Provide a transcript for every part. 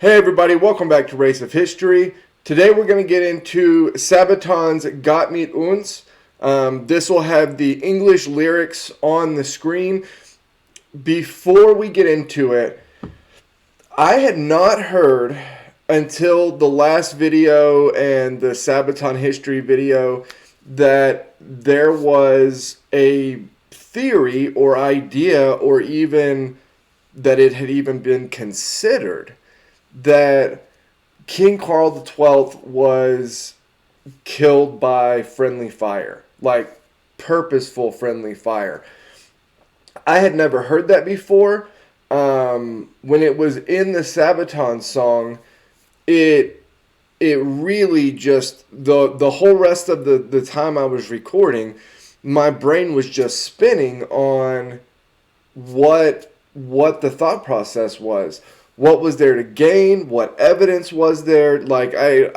Hey everybody, welcome back to Race of History. Today we're going to get into Sabaton's Gott Mit Uns. This will have the English lyrics on the screen. Before we get into it, I had not heard until the last video and the Sabaton history video that there was a theory or idea or even that it had even been considered that King Karl XII was killed by friendly fire, like purposeful friendly fire. I had never heard that before. When it was in the Sabaton song, it really just the whole rest of the time I was recording, my brain was just spinning on what the thought process was. What was there to gain? What evidence was there? Like I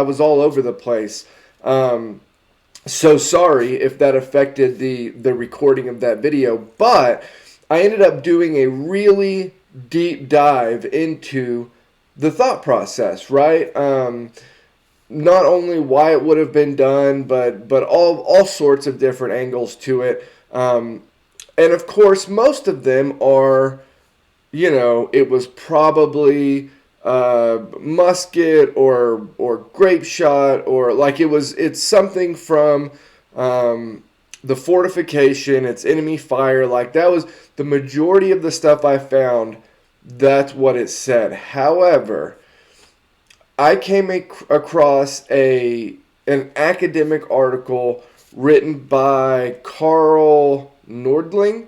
was all over the place. So sorry if that affected the recording of that video, but I ended up doing a really deep dive into the thought process, right? Not only why it would have been done, but all sorts of different angles to it. And of course, most of them are, it was probably musket or grape shot, or like it's something from the fortification, it's enemy fire. Like that was the majority of the stuff I found. That's what it said. However, I came across an academic article written by Carl Nordling,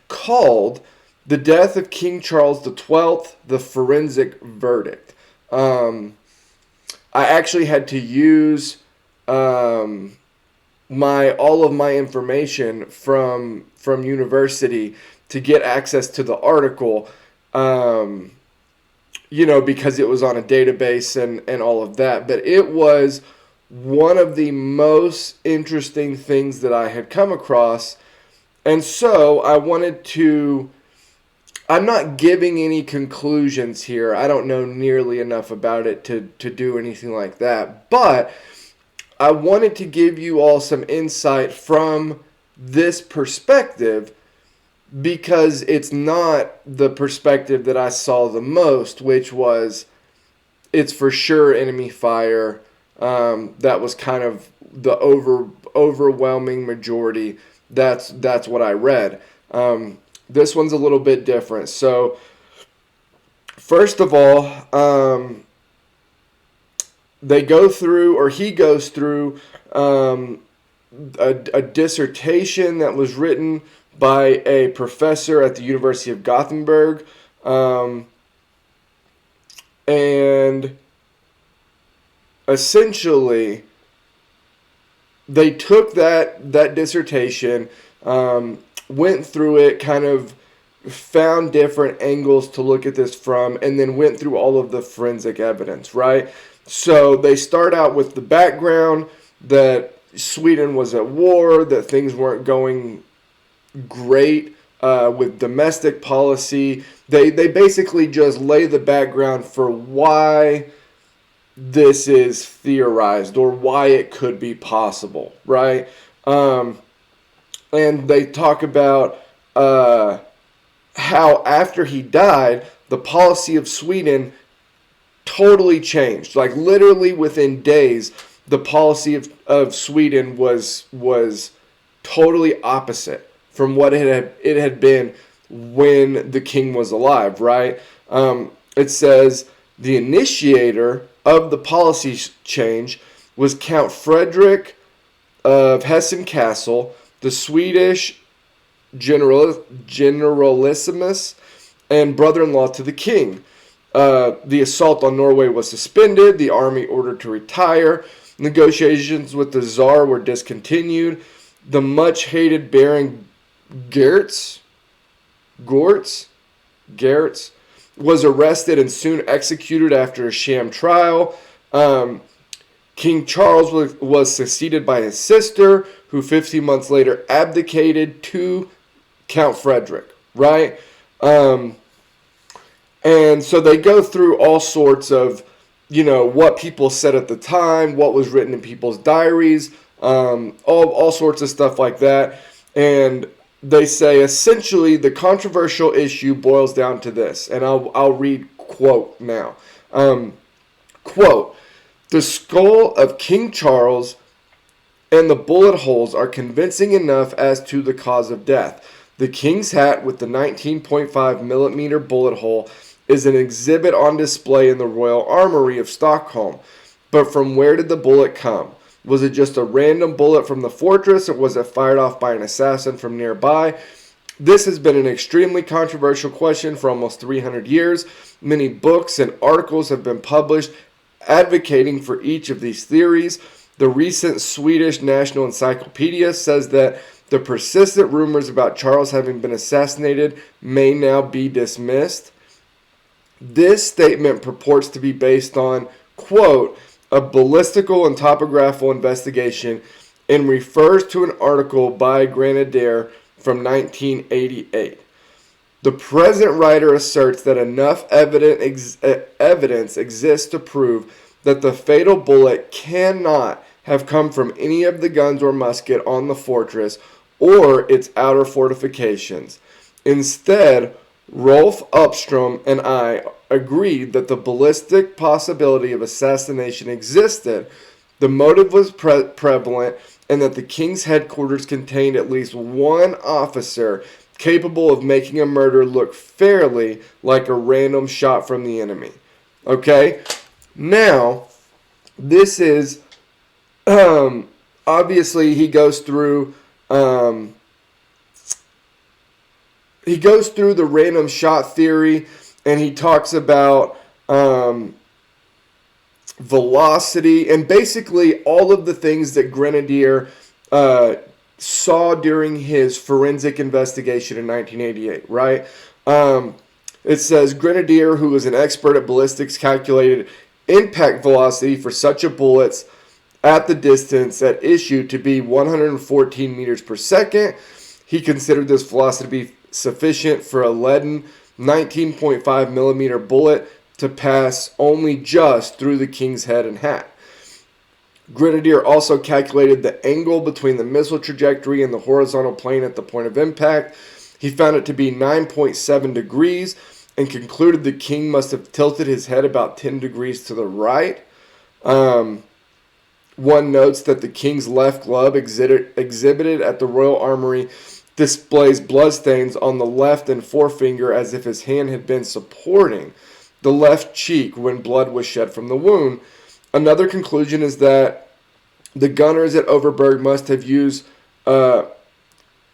called "The Death of King Charles XII, the Forensic Verdict." I actually had to use all of my information from university to get access to the article, because it was on a database and all of that. But it was one of the most interesting things that I had come across. And so I wanted to, I'm not giving any conclusions here. I don't know nearly enough about it to do anything like that. But I wanted to give you all some insight from this perspective, because it's not the perspective that I saw the most, which was it's for sure enemy fire. That was kind of the overwhelming majority. That's what I read. This one's a little bit different. So, first of all, he goes through a dissertation that was written by a professor at the University of Gothenburg, and essentially they took that dissertation, went through it, kind of found different angles to look at this from, and then went through all of the forensic evidence, right? So they start out with the background that Sweden was at war, that things weren't going great with domestic policy. They basically just lay the background for why this is theorized or why it could be possible, right? And they talk about how after he died, the policy of Sweden totally changed. Like literally within days, the policy of Sweden was totally opposite from what it had been when the king was alive, right? It says the initiator of the policy change was Count Frederick of Hessen Castle, the Swedish generalissimus and brother-in-law to the king. The assault on Norway was suspended, the army ordered to retire, negotiations with the Tsar were discontinued, the much-hated Baron Gertz was arrested and soon executed after a sham trial. King Charles was succeeded by his sister, who 15 months later abdicated to Count Frederick, right? And so they go through all sorts of, what people said at the time, what was written in people's diaries, all sorts of stuff like that. And they say essentially the controversial issue boils down to this. And I'll read quote now. Quote, "The skull of King Charles and the bullet holes are convincing enough as to the cause of death. The king's hat with the 19.5 millimeter bullet hole is an exhibit on display in the Royal Armoury of Stockholm. But from where did the bullet come? Was it just a random bullet from the fortress, or was it fired off by an assassin from nearby? This has been an extremely controversial question for almost 300 years. Many books and articles have been published advocating for each of these theories. The recent Swedish National Encyclopedia says that the persistent rumors about Charles having been assassinated may now be dismissed. This statement purports to be based on, quote, a ballistical and topographical investigation, and refers to an article by Grenadier from 1988. The present writer asserts that enough evidence exists to prove that the fatal bullet cannot have come from any of the guns or musket on the fortress or its outer fortifications. Instead, Rolf Upstrom and I agreed that the ballistic possibility of assassination existed, the motive was prevalent, and that the king's headquarters contained at least one officer capable of making a murder look fairly like a random shot from the enemy." Okay? Now, this is, obviously he goes through the random shot theory, and he talks about velocity and basically all of the things that Grenadier saw during his forensic investigation in 1988, right? It says Grenadier, who was an expert at ballistics, calculated impact velocity for such a bullet at the distance at issue to be 114 meters per second. He considered this velocity to be sufficient for a leaden 19.5 millimeter bullet to pass only just through the king's head and hat. Grenadier also calculated the angle between the missile trajectory and the horizontal plane at the point of impact. He found it to be 9.7 degrees and concluded the king must have tilted his head about 10 degrees to the right. One notes that the king's left glove exhibited at the Royal Armoury displays bloodstains on the left and forefinger as if his hand had been supporting the left cheek when blood was shed from the wound. Another conclusion is that the gunners at Overberg must have used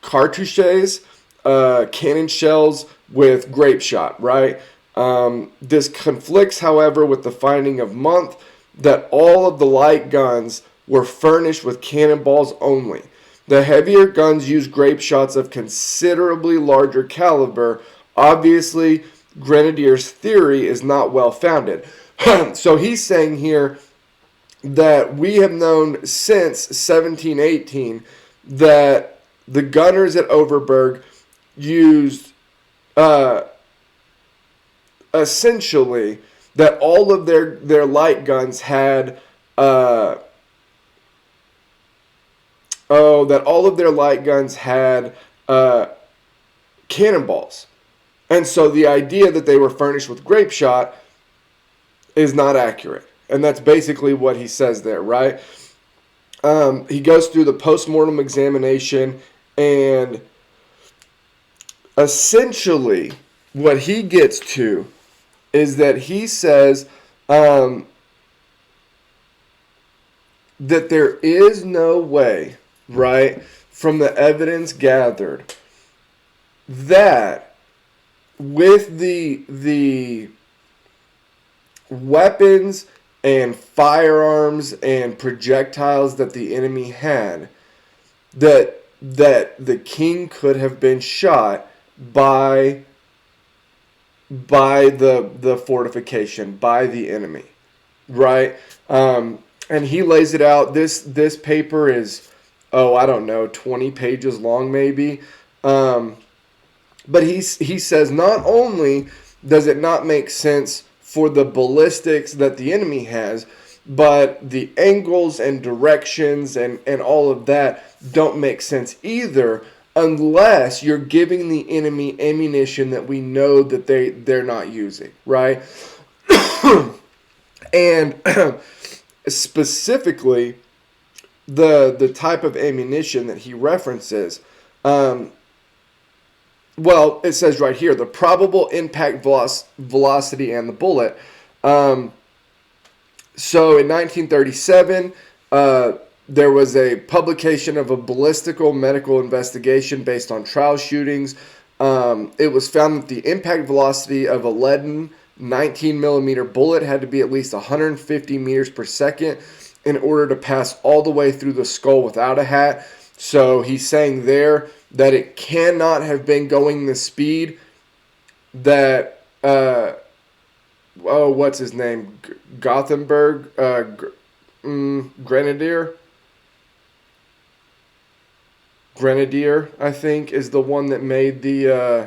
cartouches, cannon shells with grape shot, right? This conflicts, however, with the finding of Month that all of the light guns were furnished with cannonballs only. The heavier guns used grape shots of considerably larger caliber. Obviously, Grenadier's theory is not well founded. So he's saying here that we have known since 1718 that the gunners at Overberg used essentially that all of their light guns had cannonballs. And so the idea that they were furnished with grape shot is not accurate. And that's basically what he says there, right? He goes through the post-mortem examination, and essentially what he gets to is that he says that there is no way, right, from the evidence gathered, that with the weapons and firearms and projectiles that the enemy had, that the king could have been shot by the fortification, by the enemy, right? And he lays it out. This paper is, 20 pages long maybe. But he says not only does it not make sense for the ballistics that the enemy has, but the angles and directions and all of that don't make sense either, unless you're giving the enemy ammunition that we know that they're not using, right? And specifically, the type of ammunition that he references, well, it says right here, the probable impact velocity and the bullet. So in 1937, there was a publication of a ballistical medical investigation based on trial shootings. It was found that the impact velocity of a leaden 19 millimeter bullet had to be at least 150 meters per second in order to pass all the way through the skull without a hat. So he's saying there that it cannot have been going the speed that, what's his name? Gothenburg, Grenadier, I think, is the one that made the,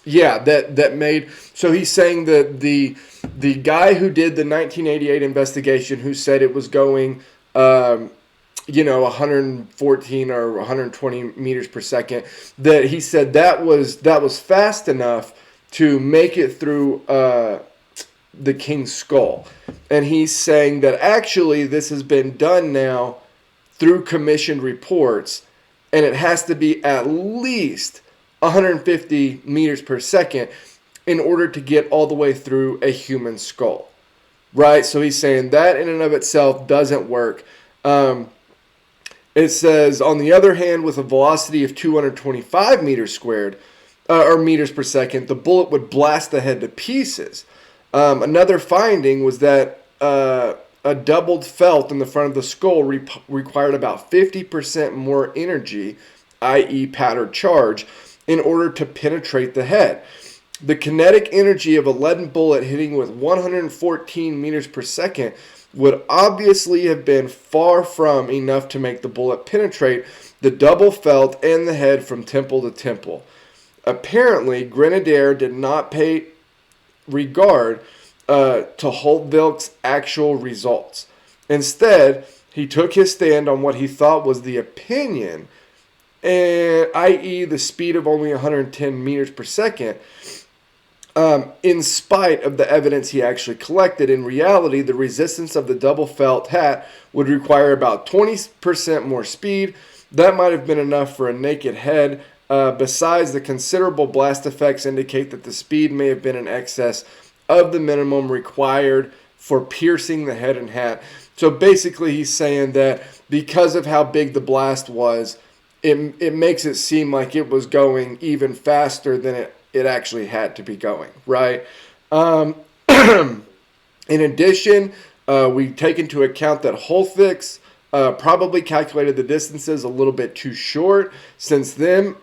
that made, so he's saying that the guy who did the 1988 investigation, who said it was going, 114 or 120 meters per second, that he said that was fast enough to make it through the king's skull. And he's saying that actually this has been done now through commissioned reports, and it has to be at least 150 meters per second in order to get all the way through a human skull, right? So he's saying that in and of itself doesn't work. It says, on the other hand, with a velocity of 225 meters squared, or meters per second, the bullet would blast the head to pieces. Another finding was that a doubled felt in the front of the skull required about 50% more energy, i.e. powdered charge, in order to penetrate the head. The kinetic energy of a leaden bullet hitting with 114 meters per second would obviously have been far from enough to make the bullet penetrate the double felt and the head from temple to temple. Apparently, Grenadier did not pay regard to Holtvilk's actual results. Instead, he took his stand on what he thought was the opinion, i.e. the speed of only 110 meters per second, in spite of the evidence he actually collected. In reality, the resistance of the double felt hat would require about 20% more speed. That might have been enough for a naked head. Besides, the considerable blast effects indicate that the speed may have been in excess of the minimum required for piercing the head and hat. So basically he's saying that because of how big the blast was, it makes it seem like it was going even faster than it actually had to be going, right? In addition, we take into account that Holtvik's probably calculated the distances a little bit too short. Since then,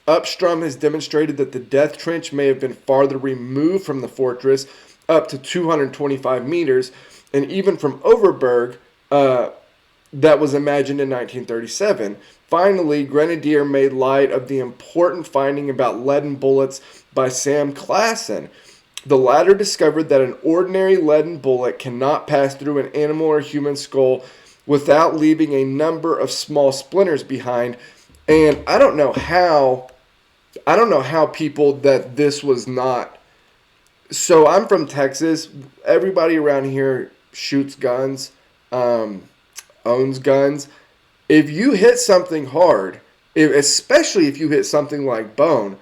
Upstrom has demonstrated that the death trench may have been farther removed from the fortress, up to 225 meters, and even from Overberg, that was imagined in 1937. Finally, Grenadier made light of the important finding about leaden bullets by Sam Klassen. The latter discovered that an ordinary leaden bullet cannot pass through an animal or human skull without leaving a number of small splinters behind. And I don't know how people that this was not. So I'm from Texas. Everybody around here shoots guns, owns guns. If you hit something hard, especially if you hit something like bone,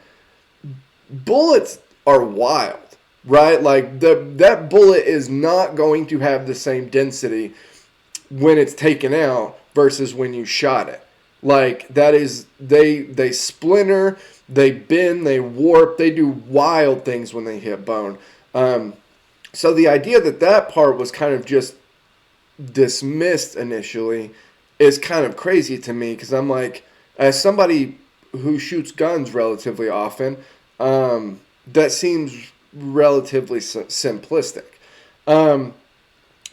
bullets are wild, right? Like that bullet is not going to have the same density when it's taken out versus when you shot it. Like that is, they splinter, they bend, they warp, they do wild things when they hit bone. So the idea that part was kind of just dismissed initially is kind of crazy to me, because I'm like, as somebody who shoots guns relatively often, that seems relatively simplistic.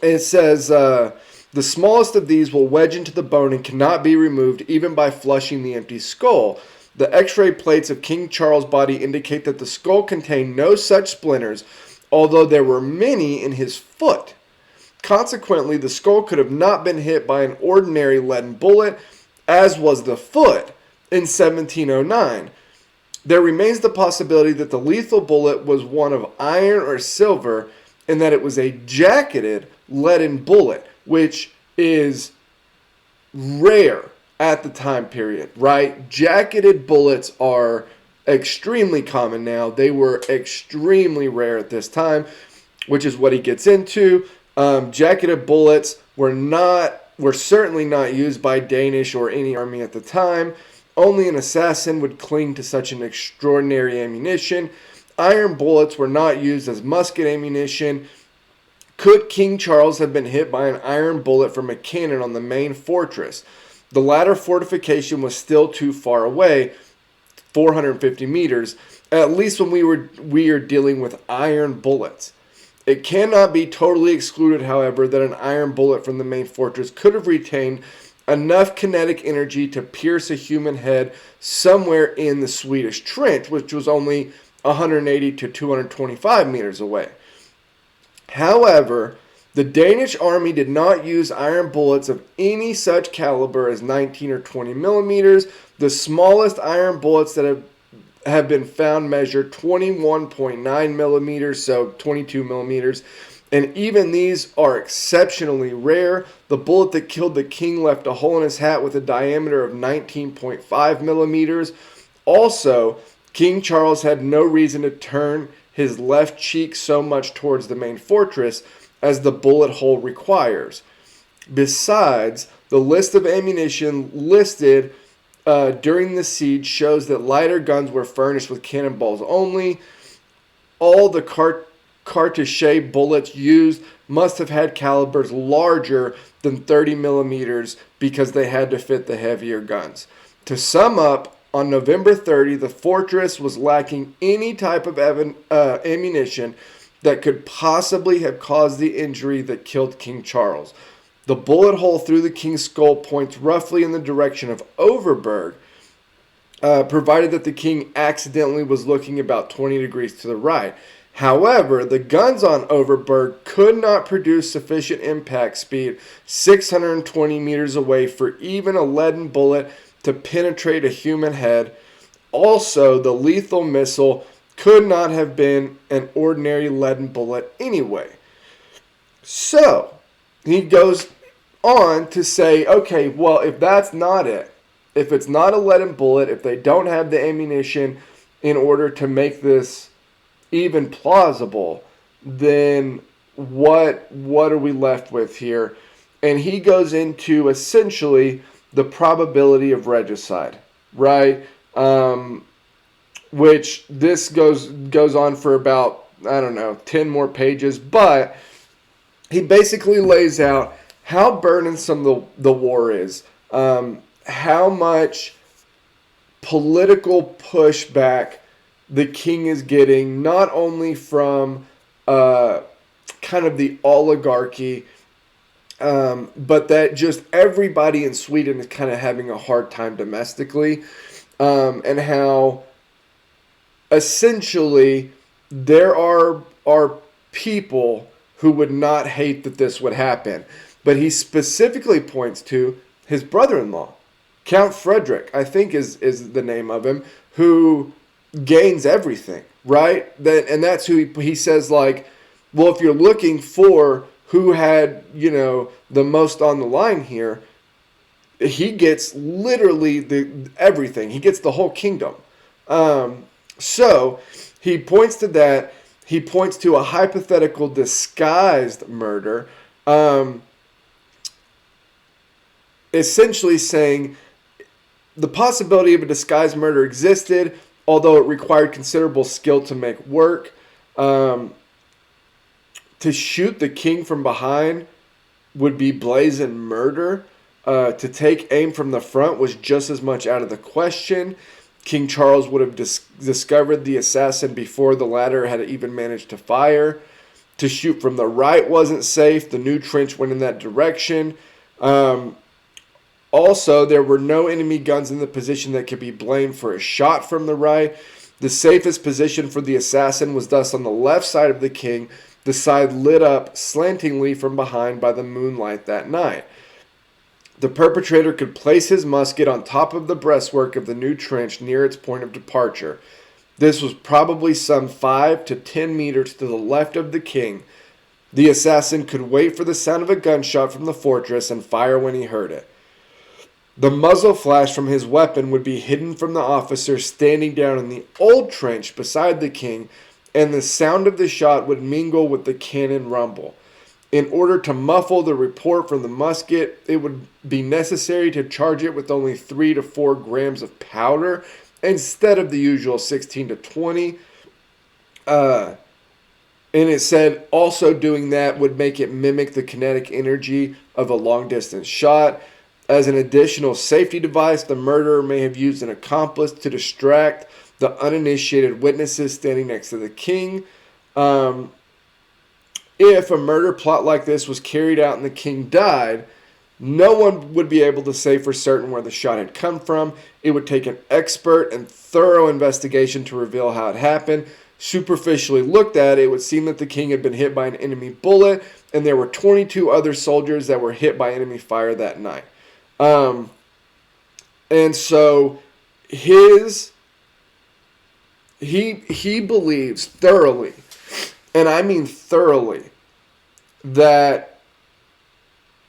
It says, the smallest of these will wedge into the bone and cannot be removed even by flushing the empty skull. The X-ray plates of King Charles' body indicate that the skull contained no such splinters, although there were many in his foot. Consequently, the skull could have not been hit by an ordinary leaden bullet, as was the foot in 1709. There remains the possibility that the lethal bullet was one of iron or silver, and that it was a jacketed leaden bullet, which is rare at the time period, right? Jacketed bullets are extremely common now. They were extremely rare at this time, which is what he gets into. Jacketed bullets were certainly not used by Danish or any army at the time. Only an assassin would cling to such an extraordinary ammunition. Iron bullets were not used as musket ammunition. Could King Charles have been hit by an iron bullet from a cannon on the main fortress? The latter fortification was still too far away, 450 meters, at least when we are dealing with iron bullets. It cannot be totally excluded, however, that an iron bullet from the main fortress could have retained enough kinetic energy to pierce a human head somewhere in the Swedish trench, which was only 180 to 225 meters away. However, the Danish army did not use iron bullets of any such caliber as 19 or 20 millimeters. The smallest iron bullets that have been found measure 21.9 millimeters, so 22 millimeters. And even these are exceptionally rare. The bullet that killed the king left a hole in his hat with a diameter of 19.5 millimeters. Also, King Charles had no reason to turn his left cheek so much towards the main fortress as the bullet hole requires. Besides, the list of ammunition listed during the siege shows that lighter guns were furnished with cannonballs only. All the cartouche bullets used must have had calibers larger than 30 millimeters because they had to fit the heavier guns. To sum up, on November 30, the fortress was lacking any type of ammunition that could possibly have caused the injury that killed King Charles. The bullet hole through the king's skull points roughly in the direction of Overberg, provided that the king accidentally was looking about 20 degrees to the right. However, the guns on Overberg could not produce sufficient impact speed 620 meters away for even a leaden bullet to penetrate a human head. Also, the lethal missile could not have been an ordinary leaden bullet anyway. So, he goes on to say, okay, well, if that's not it, if it's not a leaden bullet, if they don't have the ammunition in order to make this even plausible, then what are we left with here? And he goes into essentially the probability of regicide, right? Which this goes on for about, 10 more pages, but he basically lays out how burdensome the war is, how much political pushback the king is getting, not only from kind of the oligarchy, but that just everybody in Sweden is kind of having a hard time domestically, and how essentially there are people who would not hate that this would happen. But he specifically points to his brother-in-law, Count Frederick, I think is the name of him, who gains everything, right? And that's who he says, like, well, if you're looking for who had, the most on the line here, he gets literally everything. He gets the whole kingdom. So he points to that. He points to a hypothetical disguised murder, essentially saying the possibility of a disguised murder existed, although it required considerable skill to make work. To shoot the king from behind would be blazing murder. To take aim from the front was just as much out of the question. King Charles would have discovered the assassin before the latter had even managed to fire. To shoot from the right wasn't safe. The new trench went in that direction. Also, there were no enemy guns in the position that could be blamed for a shot from the right. The safest position for the assassin was thus on the left side of the king, the side lit up slantingly from behind by the moonlight that night. The perpetrator could place his musket on top of the breastwork of the new trench near its point of departure. This was probably some 5 to 10 meters to the left of the king. The assassin could wait for the sound of a gunshot from the fortress and fire when he heard it. The muzzle flash from his weapon would be hidden from the officer standing down in the old trench beside the king, and the sound of the shot would mingle with the cannon rumble. In order to muffle the report from the musket, it would be necessary to charge it with only 3 to 4 grams of powder instead of the usual 16 to 20. And it said also doing that would make it mimic the kinetic energy of a long-distance shot. As an additional safety device, the murderer may have used an accomplice to distract the uninitiated witnesses standing next to the king. If a murder plot like this was carried out and the king died, no one would be able to say for certain where the shot had come from. It would take an expert and thorough investigation to reveal how it happened. Superficially looked at, it would seem that the king had been hit by an enemy bullet, and there were 22 other soldiers that were hit by enemy fire that night. And so he believes thoroughly, and I mean thoroughly, that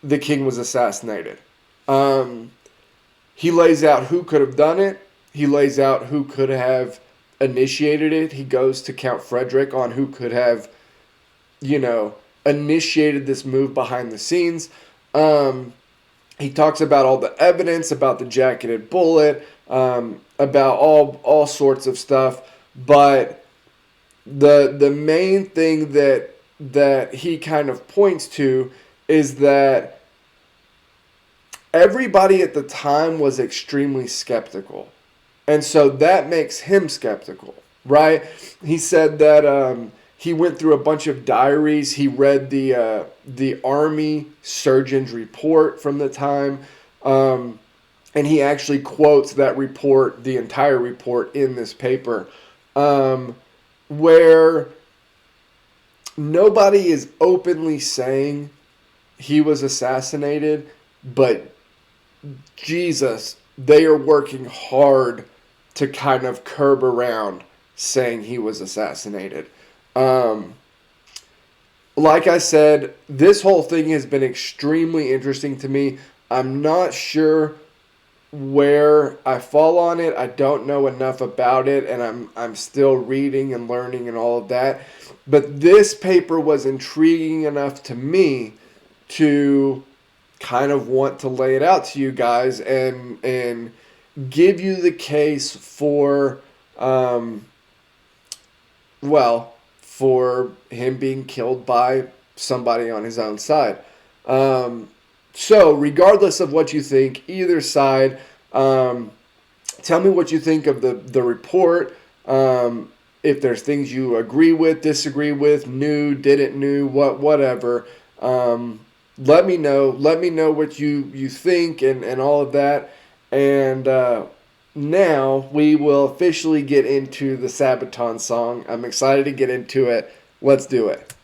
the king was assassinated. He lays out who could have done it. He lays out who could have initiated it. He goes to Count Frederick on who could have, initiated this move behind the scenes. He talks about all the evidence, about the jacketed bullet, about all sorts of stuff. But the main thing that he kind of points to is that everybody at the time was extremely skeptical. And so that makes him skeptical, right? He said that he went through a bunch of diaries. He read the army surgeon's report from the time. And he actually quotes that report, the entire report, in this paper, where nobody is openly saying he was assassinated, but Jesus, they are working hard to kind of curb around saying he was assassinated. Like I said, this whole thing has been extremely interesting to me. I'm not sure where I fall on it. I don't know enough about it, and I'm still reading and learning and all of that. But this paper was intriguing enough to me to kind of want to lay it out to you guys and give you the case for for him being killed by somebody on his own side. So regardless of what you think, either side, tell me what you think of the report. If there's things you agree with, disagree with, knew, didn't knew, whatever. Let me know. Let me know what you think and all of that. And now we will officially get into the Sabaton song. I'm excited to get into it. Let's do it.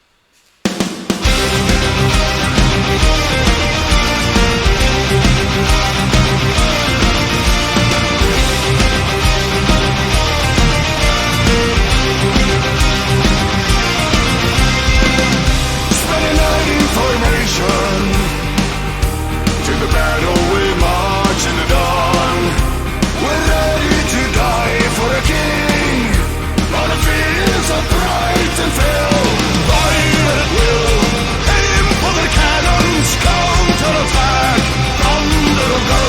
Aim for the cannons, counter-attack, thunder of God.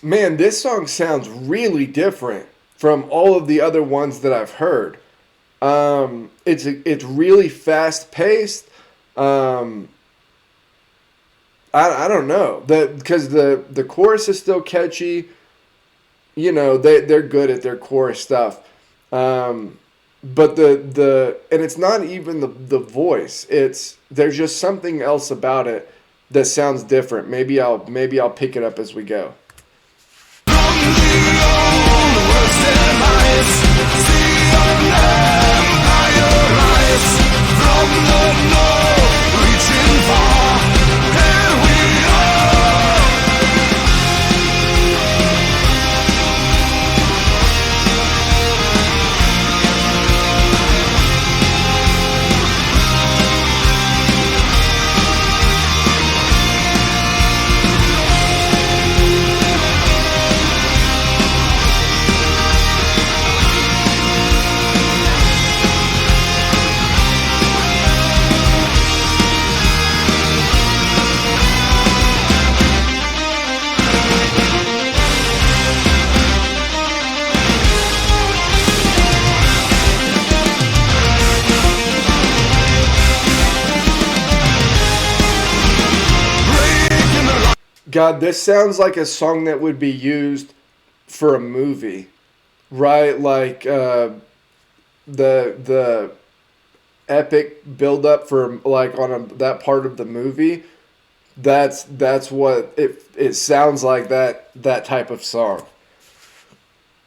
Man, this song sounds really different from all of the other ones that I've heard. It's really fast paced. Um, I don't know because the chorus is still catchy. You know, they're good at their chorus stuff. But the and it's not even the voice. It's there's just something else about it that sounds different. Maybe I'll pick it up as we go. God, this sounds like a song that would be used for a movie, right? Like the epic build up for like on that part of the movie. That's what it sounds like, that type of song.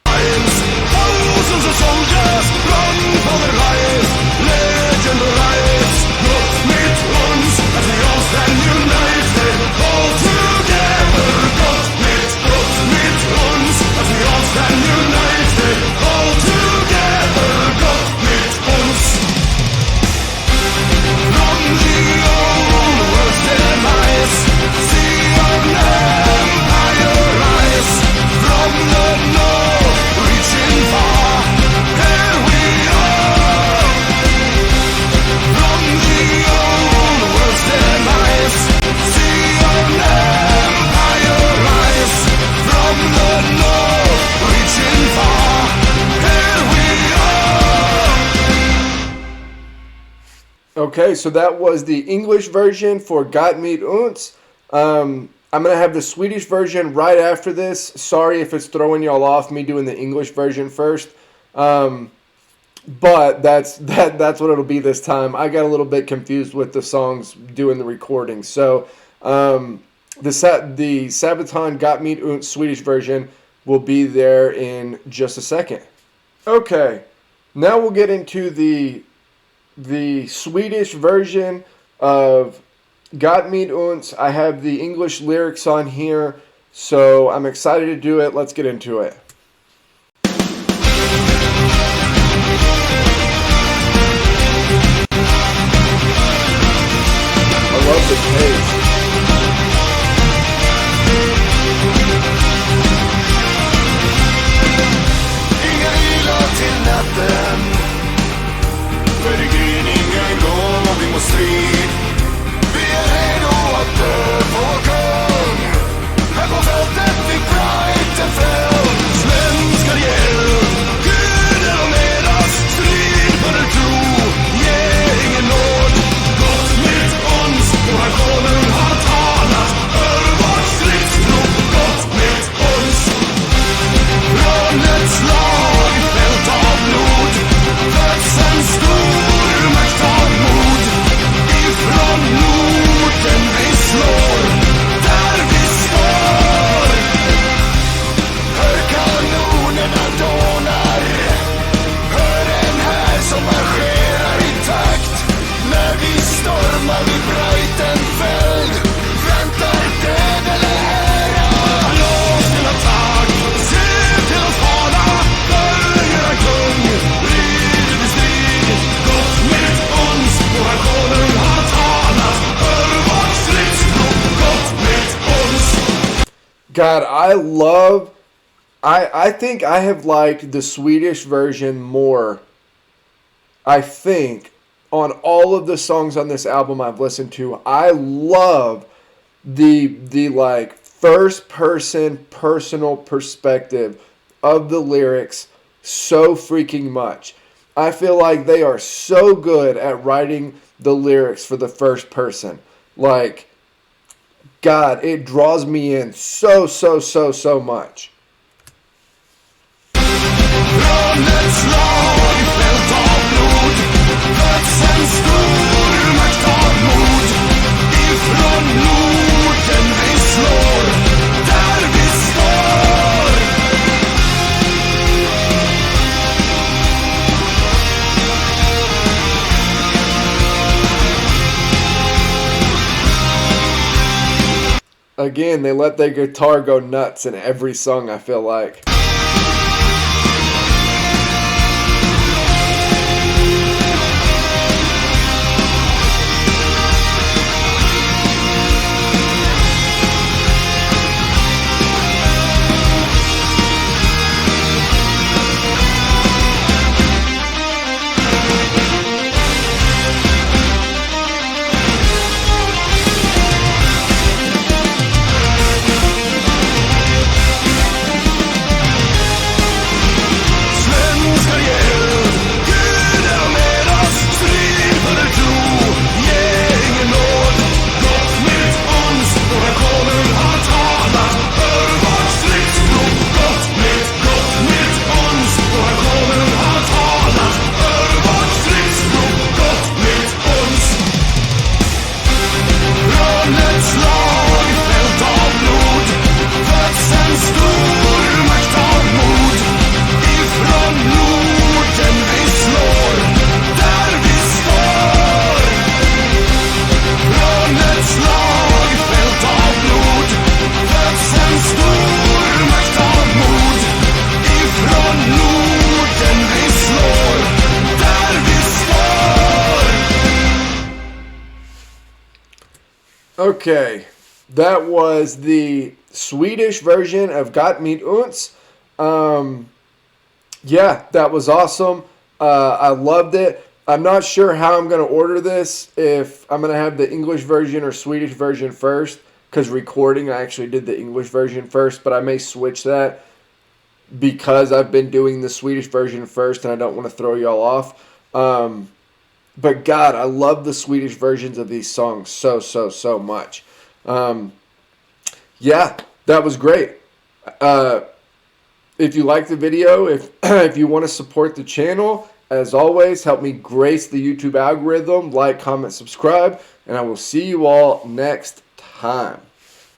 Thousands of soldiers run for their lives. Legend arrives. Gott mit uns as we all stand united. All together. Gott mit uns as we all stand united. All together. Gott mit uns. From the old world's demise, see our empire rise. From the north, reaching far, here we are. From the old world's demise, see our empire rise. From the north, reaching far, here we are. Okay, so that was the English version for Gott Mit Uns. I'm going to have the Swedish version right after this. Sorry if it's throwing y'all off, me doing the English version first. But that's what it'll be this time. I got a little bit confused with the songs doing the recording. So the Sabaton-Gott Mit Uns Swedish version will be there in just a second. Okay, now we'll get into the Swedish version of Gott Mit Uns. I have the English lyrics on here, so I'm excited to do it. Let's get into it. I love the pace. Inga vila till natten. För det gryningar går vi mot strid. Vi är redo att dö på kung. Här på fältet fick Brighten fäll. Svenskar i eld, Gud är de med oss. Strid för er tro, ge ingen nåd. Gott mit uns, vår konung har talat. Hör vårt stridsrop, Gott mit uns. Från ett slag fällt av blod, föds en stor makt av mod. Ifrån Norden vi slår, där vi står. Hör kanonerna dånar, hör en här som marscherar i takt. När vi stormar vid Breitenfeld, väntar död eller ära. Lås till attack, se till att fara, börjar en kung, rider vi strid. Gott mit uns, vår konung har talat. Hör vårt stridsrop, Gott mit uns. God, I think I have liked the Swedish version more, I think, on all of the songs on this album I've listened to. I love the like first person personal perspective of the lyrics so freaking much. I feel like they are so good at writing the lyrics for the first person. Like, God, it draws me in so much. Again, they let their guitar go nuts in every song, I feel like. Okay, that was the Swedish version of Gott Mit Uns. Yeah, that was awesome. I loved it. I'm not sure how I'm going to order this, if I'm going to have the English version or Swedish version first, because recording, I actually did the English version first, but I may switch that because I've been doing the Swedish version first and I don't want to throw y'all off. But God, I love the Swedish versions of these songs so much. Yeah, that was great. If you like the video, if you want to support the channel, as always, help me grace the YouTube algorithm. Like, comment, subscribe, and I will see you all next time.